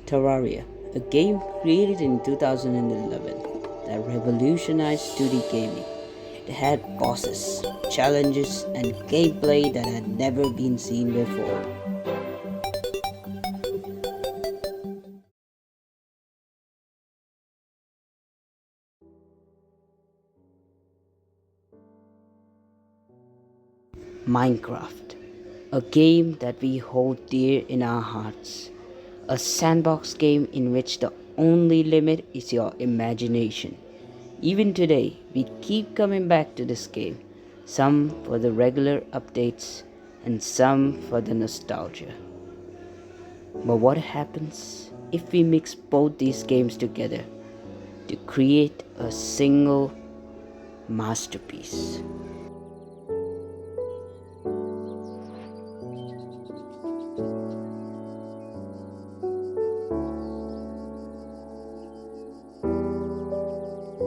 Terraria, a game created in 2011 that revolutionized 2D gaming. It had bosses, challenges, and gameplay that had never been seen before. Minecraft, a game that we hold dear in our hearts. A sandbox game in which the only limit is your imagination. Even today, we keep coming back to this game, some for the regular updates and some for the nostalgia. But what happens if we mix both these games together to create a single masterpiece?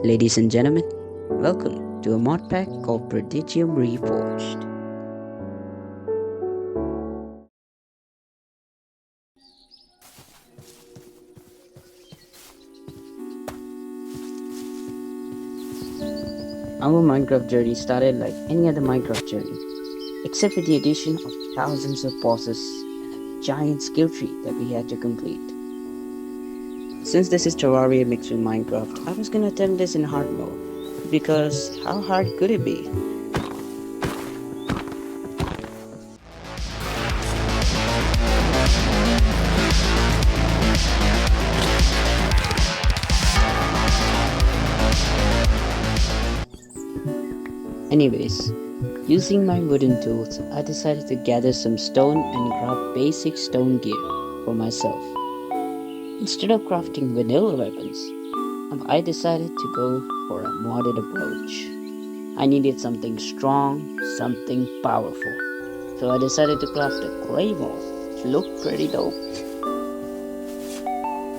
Ladies and gentlemen, welcome to a modpack called Prodigium Reforged. Our Minecraft journey started like any other Minecraft journey, except for the addition of thousands of bosses and a giant skill tree that we had to complete. Since this is Terraria mixed with Minecraft, I was gonna attempt this in hard mode, because how hard could it be? Anyways, using my wooden tools, I decided to gather some stone and craft basic stone gear for myself. Instead of crafting vanilla weapons, I decided to go for a modded approach. I needed something strong, something powerful. So I decided to craft a claymore, which looked pretty dope.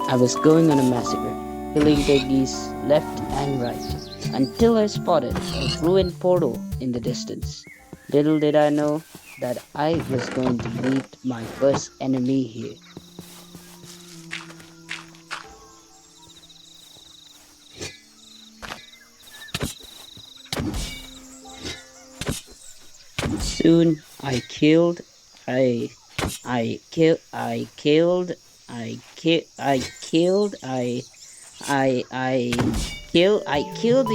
I was going on a massacre, killing piggies left and right, until I spotted a ruined portal in the distance. Little did I know that I was going to meet my first enemy here. Soon I killed the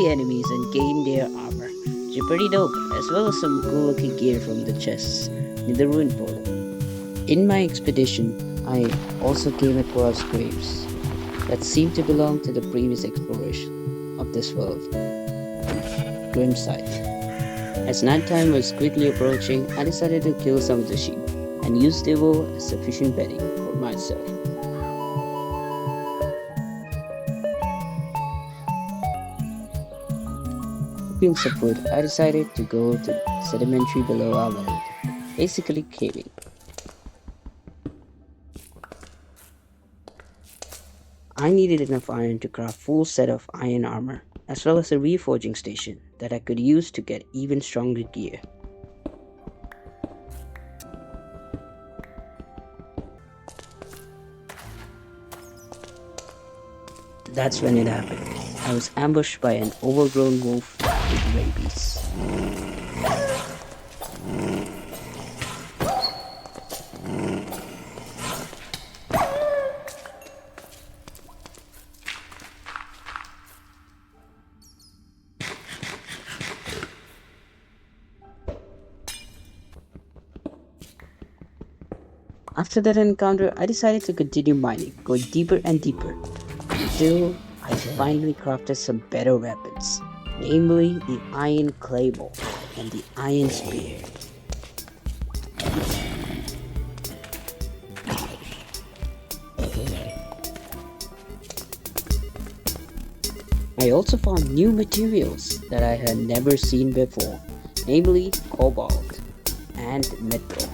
enemies and gained their armor, which are pretty dope, as well as some cool looking gear from the chests in the ruined portal. In my expedition, I also came across graves that seemed to belong to the previous exploration of this world. Grim sight. As nighttime was quickly approaching, I decided to kill some of the sheep and use their wool as sufficient bedding for myself. Looking some food, I decided to go to the sedimentary below our world, basically caving. I needed enough iron to craft a full set of iron armor, as well as a reforging station that I could use to get even stronger gear. That's when it happened. I was ambushed by an overgrown wolf with rabies. After that encounter, I decided to continue mining, going deeper and deeper, until I finally crafted some better weapons, namely the iron claymore and the iron spear. I also found new materials that I had never seen before, namely cobalt and metal.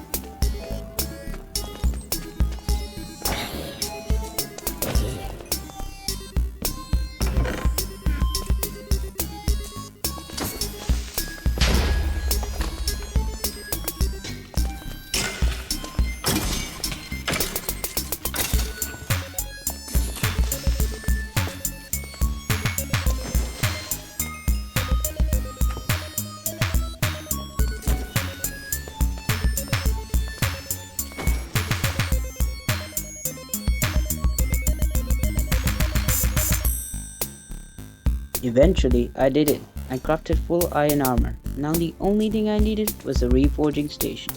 Eventually, I did it. I crafted full iron armor. Now the only thing I needed was a reforging station.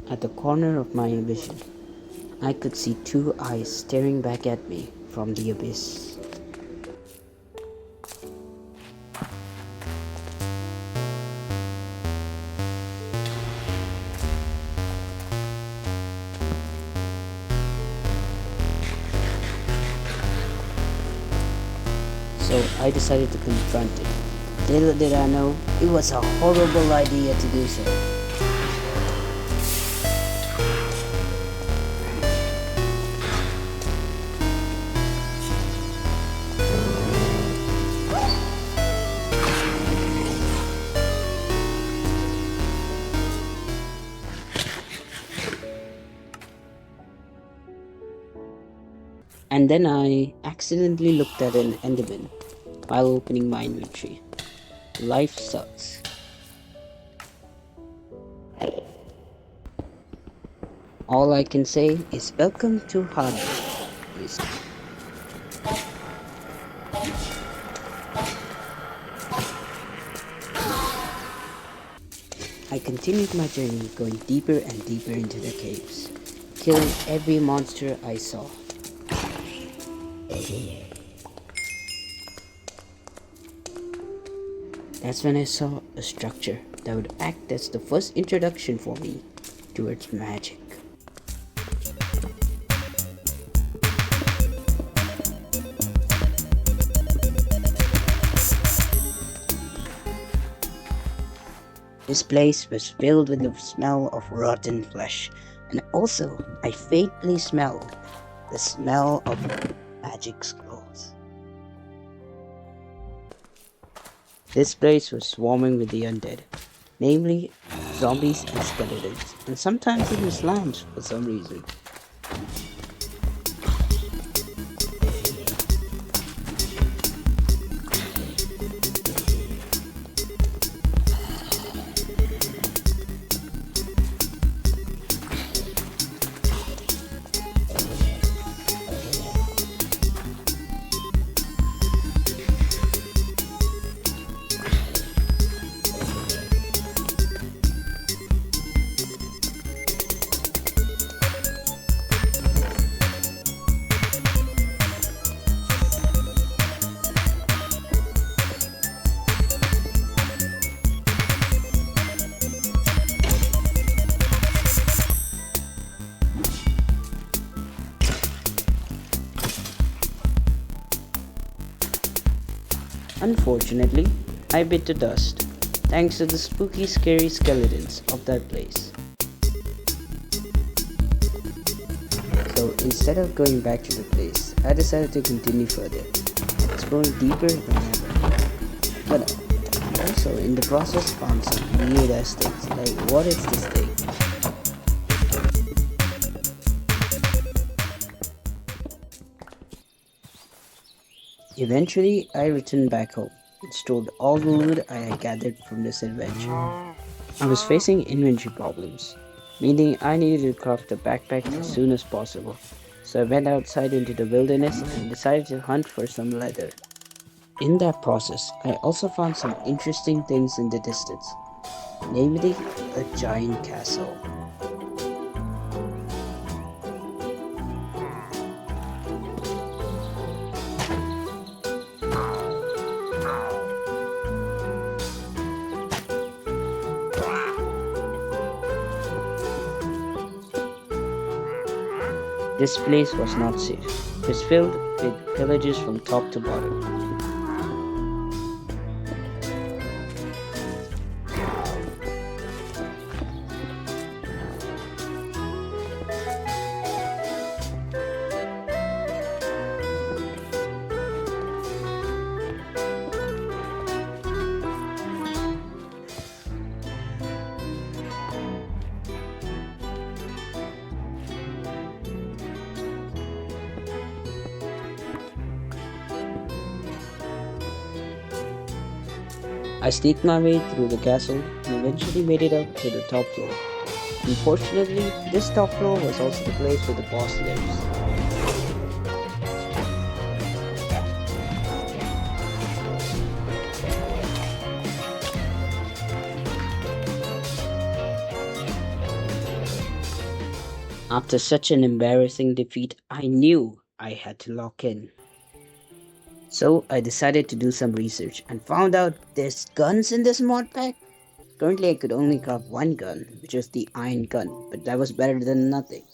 At the corner of my vision, I could see two eyes staring back at me from the abyss. So I decided to confront it. Little did I know, it was a horrible idea to do so. And then I accidentally looked at an enderman while opening my inventory. Life sucks. All I can say is welcome to hardware. I continued my journey, going deeper and deeper into the caves, killing every monster I saw. That's when I saw a structure that would act as the first introduction for me towards magic. This place was filled with the smell of rotten flesh, and also I faintly smelled the smell of magic scrolls. This place was swarming with the undead, namely zombies and skeletons, and sometimes even slams for some reason. Unfortunately, I bit the dust, thanks to the spooky scary skeletons of that place. So instead of going back to the place, I decided to continue further, exploring deeper than ever. But also in the process found some weird ass things, like what is this thing? Eventually, I returned back home and stored all the loot I had gathered from this adventure. I was facing inventory problems, meaning I needed to craft a backpack as soon as possible. So I went outside into the wilderness and decided to hunt for some leather. In that process, I also found some interesting things in the distance, namely a giant castle. This place was not safe. It was filled with villages from top to bottom. I sneaked my way through the castle and eventually made it up to the top floor. Unfortunately, this top floor was also the place where the boss lives. After such an embarrassing defeat, I knew I had to lock in. So I decided to do some research and found out there's guns in this mod pack. Currently I could only craft one gun, which was the iron gun, but that was better than nothing.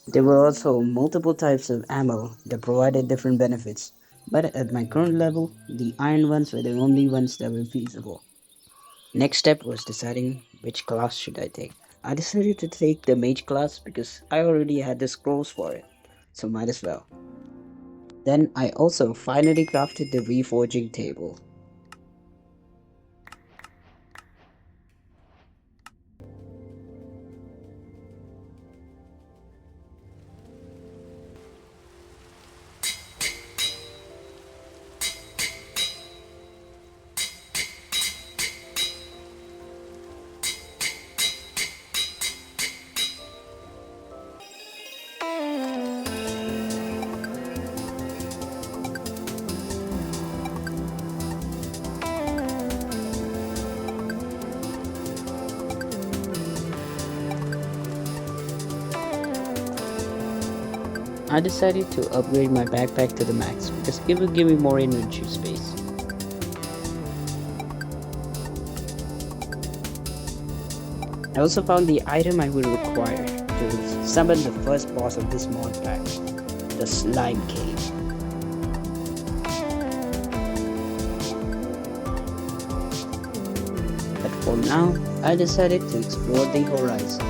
There were also multiple types of ammo that provided different benefits, but at my current level, the iron ones were the only ones that were feasible. Next step was deciding which class should I take. I decided to take the mage class because I already had the scrolls for it, so might as well. Then I also finally crafted the reforging table. I decided to upgrade my backpack to the max because it would give me more inventory space. I also found the item I would require to summon the first boss of this mod pack, the Slime Cave. But for now, I decided to explore the horizons.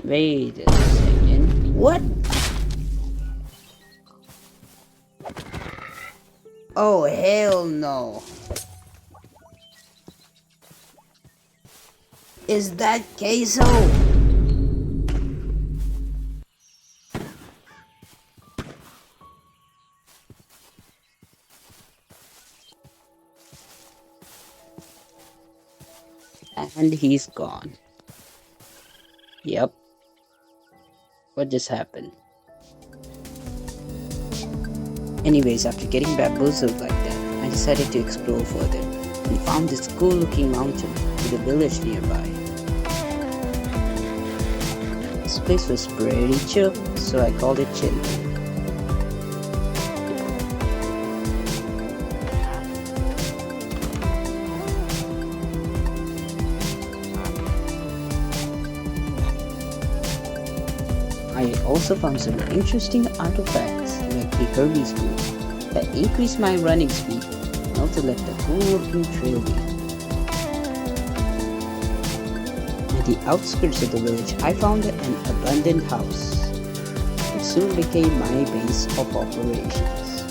Wait a second. What? Oh, hell no. Is that queso? And he's gone. Yep. What just happened? Anyways, after getting bamboozled like that, I decided to explore further and found this cool looking mountain with a village nearby. This place was pretty chill, so I called it chill. I also found some interesting artifacts like the Hermes Boot that increased my running speed and also left a cool looking trail behind. At the outskirts of the village, I found an abandoned house. It soon became my base of operations.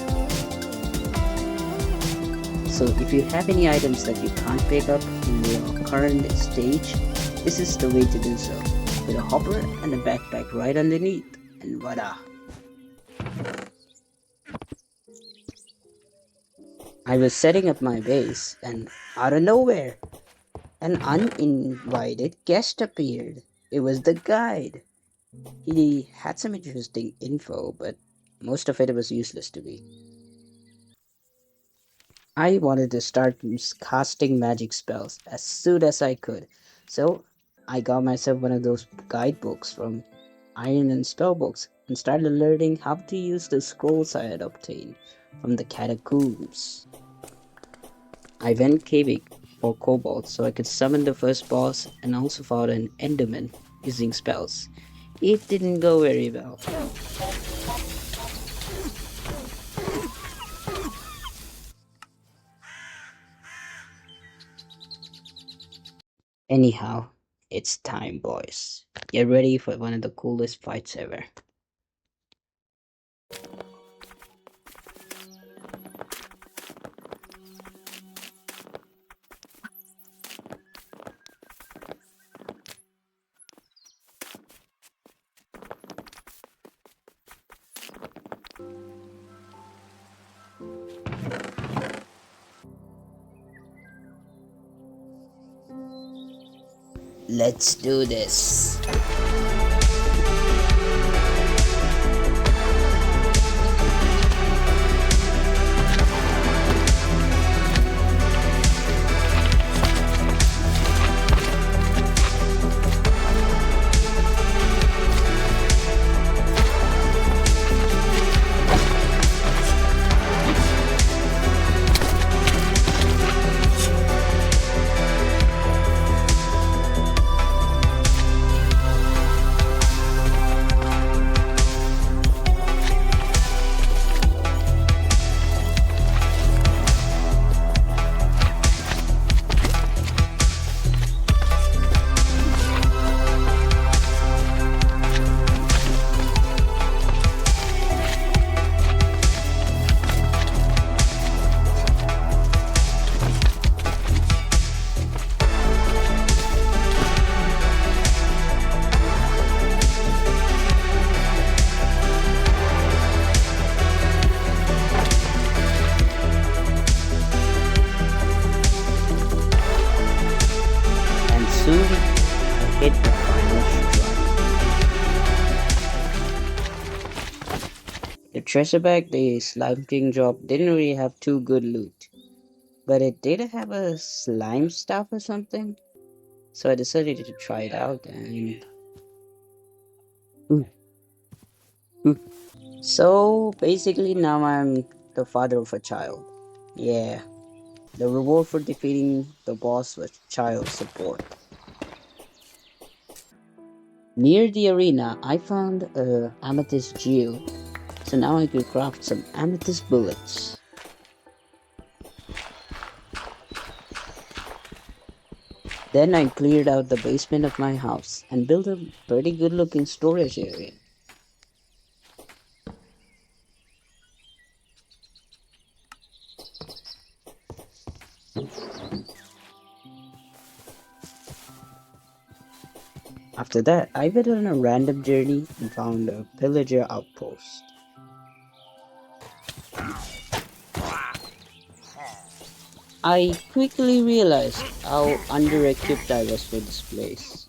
So if you have any items that you can't pick up in your current stage, this is the way to do so. With a hopper and a backpack right underneath, and voila! I was setting up my base, and out of nowhere, an uninvited guest appeared. It was the guide. He had some interesting info, but most of it was useless to me. I wanted to start casting magic spells as soon as I could, so I got myself one of those guidebooks from Iron and Spellbooks and started learning how to use the scrolls I had obtained from the catacombs. I went caving for kobolds so I could summon the first boss and also fought an enderman using spells. It didn't go very well. Anyhow, it's time, boys. Get ready for one of the coolest fights ever. Let's do this. And soon I hit the final strike. The treasure bag the Slime King dropped didn't really have too good loot, but it did have a slime staff or something. So I decided to try it out and Ooh, ooh. So basically now I'm the father of a child. Yeah, the reward for defeating the boss was child support. Near the arena, I found a amethyst geode, so now I could craft some amethyst bullets. Then I cleared out the basement of my house and built a pretty good looking storage area. After that, I went on a random journey and found a pillager outpost. I quickly realized how under-equipped I was for this place.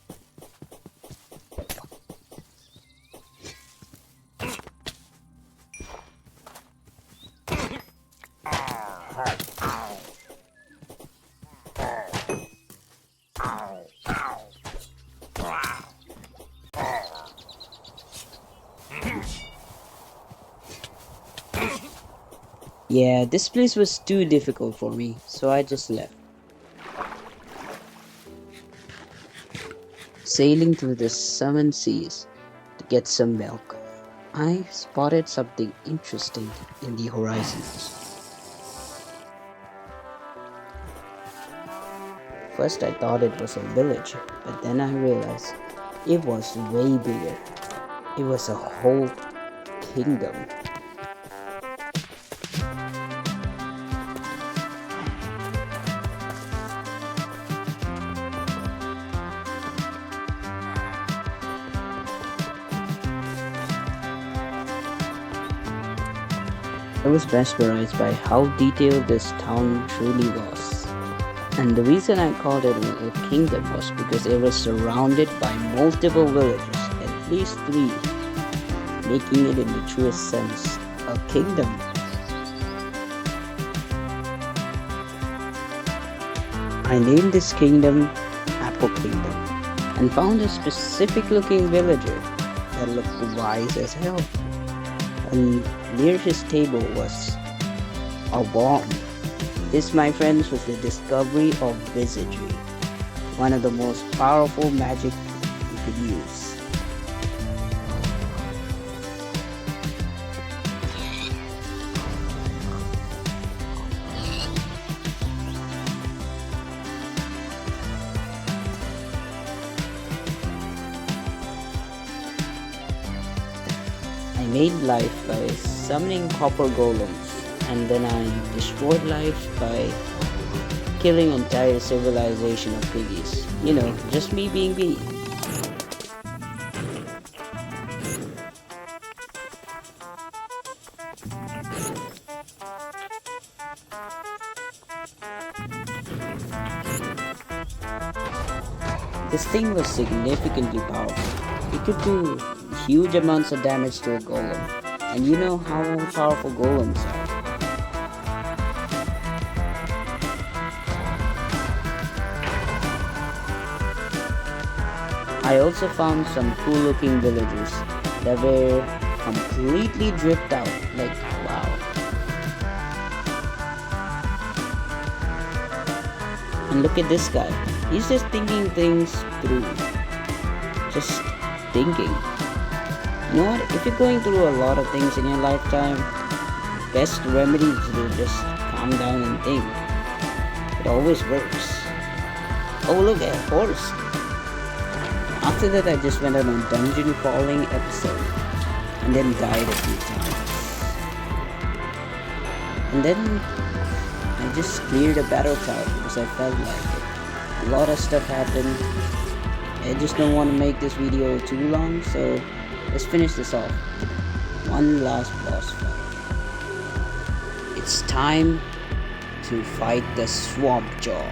Yeah, this place was too difficult for me, so I just left. Sailing through the seven seas to get some milk, I spotted something interesting in the horizon. First I thought it was a village, but then I realized it was way bigger. It was a whole kingdom. I was mesmerized by how detailed this town truly was. And the reason I called it a kingdom was because it was surrounded by multiple villages, at least 3, making it in the truest sense a kingdom. I named this kingdom Apple Kingdom and found a specific looking villager that looked wise as hell. And near his table was a bomb. This, my friends, was the discovery of wizardry, one of the most powerful magic you could use. I made life by summoning copper golems, and then I destroyed life by killing entire civilization of piggies. You know, just me being me. This thing was significantly powerful. It could do huge amounts of damage to a golem, and you know how powerful golems are. I also found some cool looking villagers that were completely dripped out, like wow. And look at this guy, he's just thinking things through, just thinking. You know what, if you're going through a lot of things in your lifetime, best remedy is to just calm down and think. It always works. Oh look at a horse. After that, I just went on a dungeon crawling episode and then died a few times. And then I just cleared a battle tower because I felt like it. A lot of stuff happened. I just don't want to make this video too long, so let's finish this off. One last boss fight. It's time to fight the Swamp Jaw.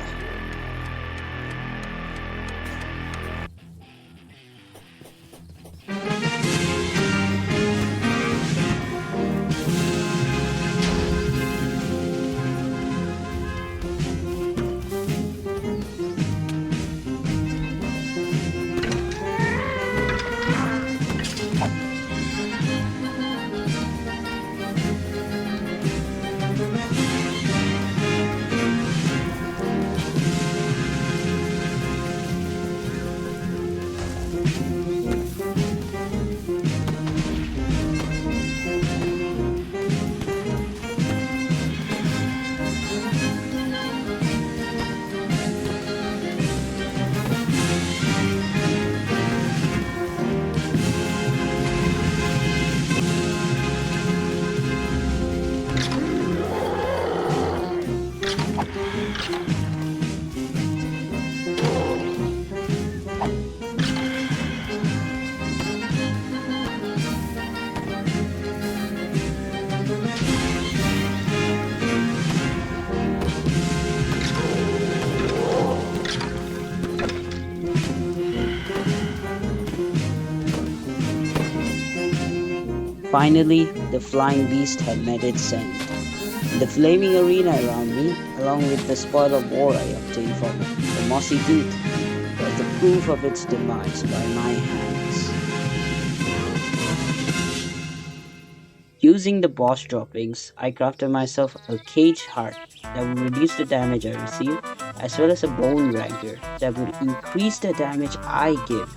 Finally, the flying beast had met its end. The flaming arena around me, along with the spoil of war I obtained from the mossy tooth, was the proof of its demise by my hands. Using the boss droppings, I crafted myself a cage heart that would reduce the damage I receive, as well as a bone rancor that would increase the damage I give.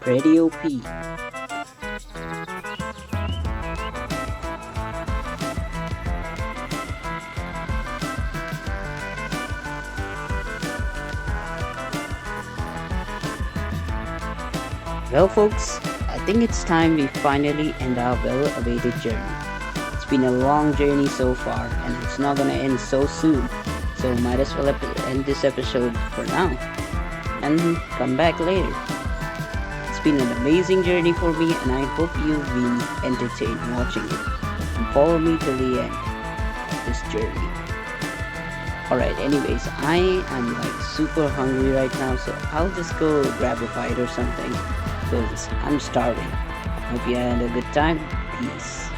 Pretty OP. Well folks, I think it's time we finally end our well-awaited journey. It's been a long journey so far and it's not gonna end so soon, so might as well end this episode for now and come back later. It's been an amazing journey for me and I hope you've been entertained watching it and follow me till the end of this journey. Alright, anyways, I am like super hungry right now, so I'll just go grab a bite or something. I'm starving. Hope you had a good time. Peace.